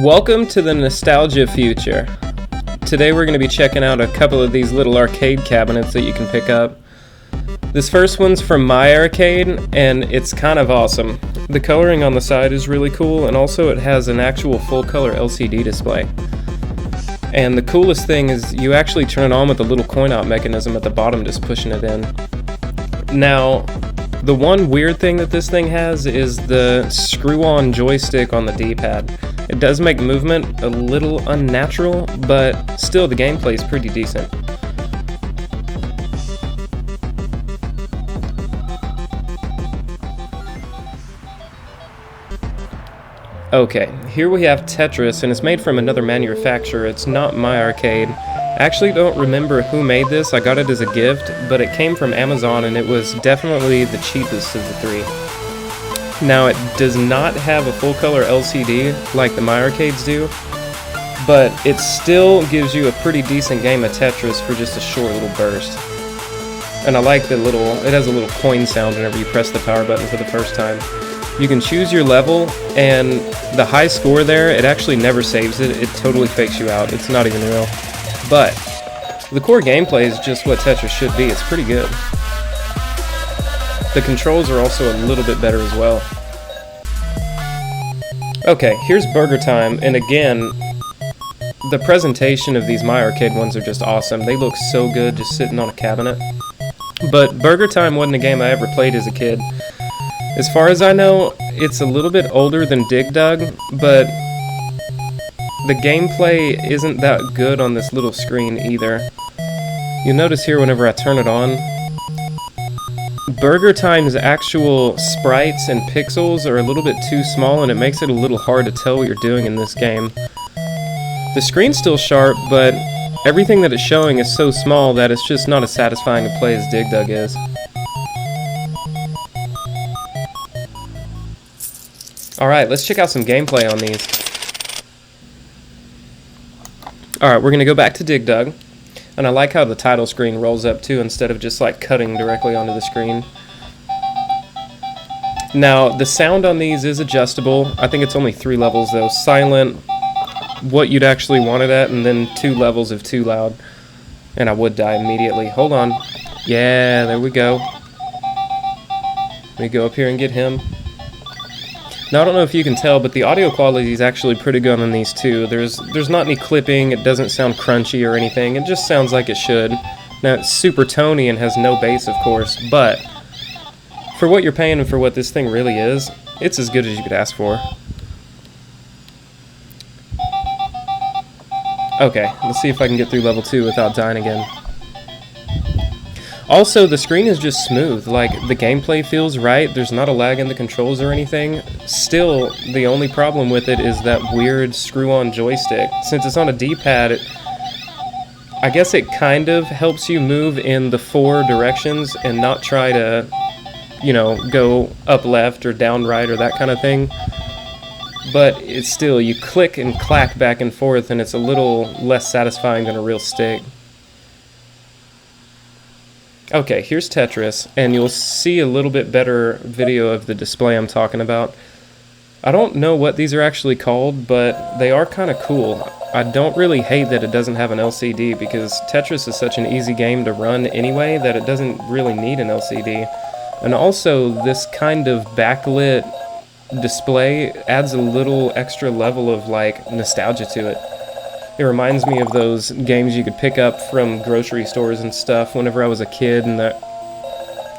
Welcome to the nostalgia future. Today we're going to be checking out a couple of these little arcade cabinets that you can pick up. This first one's from My Arcade, and it's kind of awesome. The coloring on the side is really cool, and also it has an actual full-color LCD display. And the coolest thing is you actually turn it on with a little coin-op mechanism at the bottom, just pushing it in. Now, the one weird thing that this thing has is the screw-on joystick on the D-pad. It does make movement a little unnatural, but still the gameplay is pretty decent. Okay, here we have Tetris, and it's made from another manufacturer. It's not My Arcade. I actually don't remember who made this. I got it as a gift, but it came from Amazon, and it was definitely the cheapest of the three. Now, it does not have a full-color LCD like the My Arcades do, but it still gives you a pretty decent game of Tetris for just a short little burst. And I like it has a little coin sound whenever you press the power button for the first time. You can choose your level, and the high score there, it actually never saves it. It totally fakes you out. It's not even real. But the core gameplay is just what Tetris should be. It's pretty good. The controls are also a little bit better as well. Okay, here's Burger Time, and again, the presentation of these My Arcade ones are just awesome. They look so good just sitting on a cabinet. But Burger Time wasn't a game I ever played as a kid. As far as I know, it's a little bit older than Dig Dug, but the gameplay isn't that good on this little screen either. You'll notice here whenever I turn it on, Burger Time's actual sprites and pixels are a little bit too small, and it makes it a little hard to tell what you're doing in this game. The screen's still sharp, but everything that it's showing is so small that it's just not as satisfying to play as Dig Dug is. Alright, let's check out some gameplay on these. Alright, we're going to go back to Dig Dug. And I like how the title screen rolls up too, instead of just like cutting directly onto the screen. Now, the sound on these is adjustable. I think it's only 3 levels though. Silent, what you'd actually want it at, and then 2 levels of too loud. And I would die immediately. Hold on. Yeah, there we go. Let me go up here and get him. Now, I don't know if you can tell, but the audio quality is actually pretty good on these too. There's not any clipping, it doesn't sound crunchy or anything, it just sounds like it should. Now, it's super tony and has no bass, of course, but for what you're paying and for what this thing really is, it's as good as you could ask for. Okay, let's see if I can get through level 2 without dying again. Also, the screen is just smooth, like the gameplay feels right, there's not a lag in the controls or anything. Still, the only problem with it is that weird screw-on joystick. Since it's on a D-pad, I guess it kind of helps you move in the 4 directions and not try to, you know, go up left or down right or that kind of thing. But it's still, you click and clack back and forth and it's a little less satisfying than a real stick. Okay, here's Tetris, and you'll see a little bit better video of the display I'm talking about. I don't know what these are actually called, but they are kind of cool. I don't really hate that it doesn't have an LCD, because Tetris is such an easy game to run anyway that it doesn't really need an LCD. And also, this kind of backlit display adds a little extra level of, like, nostalgia to it. It reminds me of those games you could pick up from grocery stores and stuff whenever I was a kid in the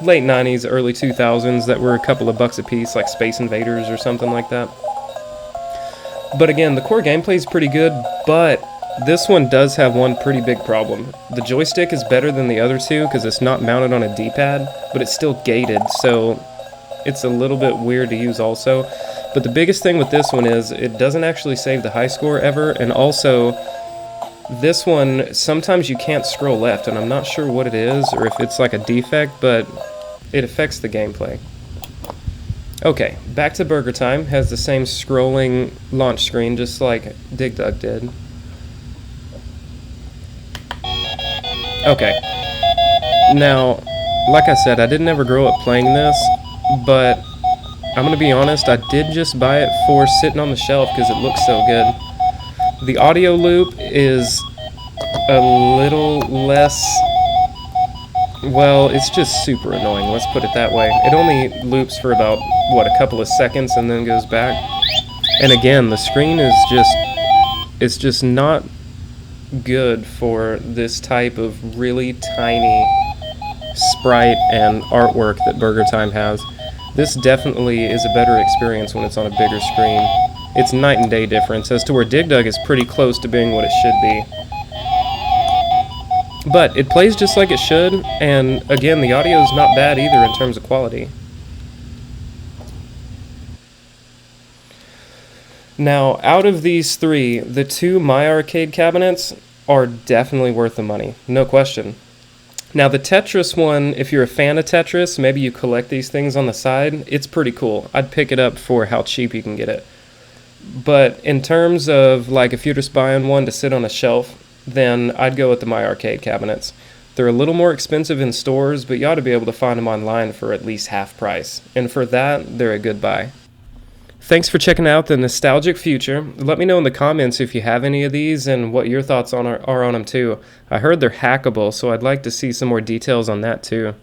late 90s, early 2000s that were a couple of bucks a piece, like Space Invaders or something like that. But again, the core gameplay is pretty good, but this one does have one pretty big problem. The joystick is better than the other two because it's not mounted on a D-pad, but it's still gated, so it's a little bit weird to use also. But the biggest thing with this one is it doesn't actually save the high score ever, and also this one, sometimes you can't scroll left, and I'm not sure what it is or if it's like a defect, but it affects the gameplay. Okay, back to Burger Time. Has the same scrolling launch screen just like Dig Dug did. Okay, now, like I said, I didn't ever grow up playing this, but I'm gonna be honest, I did just buy it for sitting on the shelf because it looks so good. The audio loop is a little less, well, it's just super annoying, let's put it that way. It only loops for about, what, a couple of seconds and then goes back. And again, the screen is it's just not good for this type of really tiny sprite and artwork that Burger Time has. This definitely is a better experience when it's on a bigger screen. It's night and day difference, as to where Dig Dug is pretty close to being what it should be. But it plays just like it should, and again, the audio is not bad either in terms of quality. Now, out of these three, the two My Arcade cabinets are definitely worth the money, no question. Now, the Tetris one, if you're a fan of Tetris, maybe you collect these things on the side, it's pretty cool. I'd pick it up for how cheap you can get it. But in terms of, like, if you're just buying one to sit on a shelf, then I'd go with the My Arcade cabinets. They're a little more expensive in stores, but you ought to be able to find them online for at least half price. And for that, they're a good buy. Thanks for checking out the Nostalgic Future. Let me know in the comments if you have any of these and what your thoughts are on them too. I heard they're hackable, so I'd like to see some more details on that too.